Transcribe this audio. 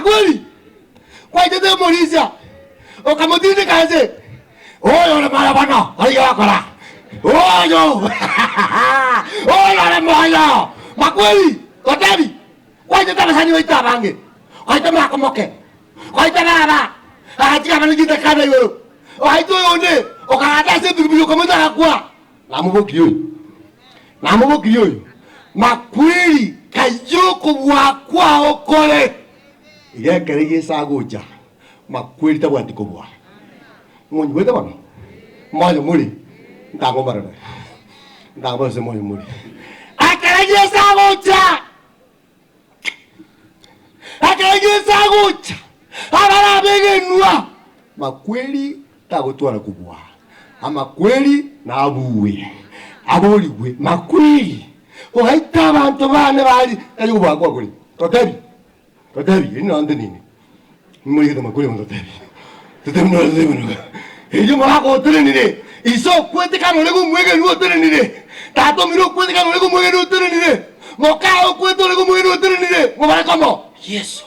makweli kwa tete Morisia okamotini kaze oyo le mara bana ayo akora oyo oyo le moyo makweli Toteri kwa tete basani waita bange kwa tete makomoke kwa tete baba atika bana jita kana yo ohaito yone okata se bibi komota kwa namuboki yo makweli kayoko wakwa okole ile kereye sagoja makweli tabwati kobwa ngoni weta bana moyo muri ndango barana ndango se moyo muri akereye sagoja abara begenwa makweli tagotwara kubwa ama kweli na abuwe aboliwe makweli ohaita abantu bane bali ayo bagwa kuri Toteri ino ande nini muri kama kuri Toteri no zebino ejo mako tere nini iso kwete kano lego mwege no tere nini tato miro kwete kano lego mwege no tere nini mokao kwete lego mwege no tere nini mo bara como yeso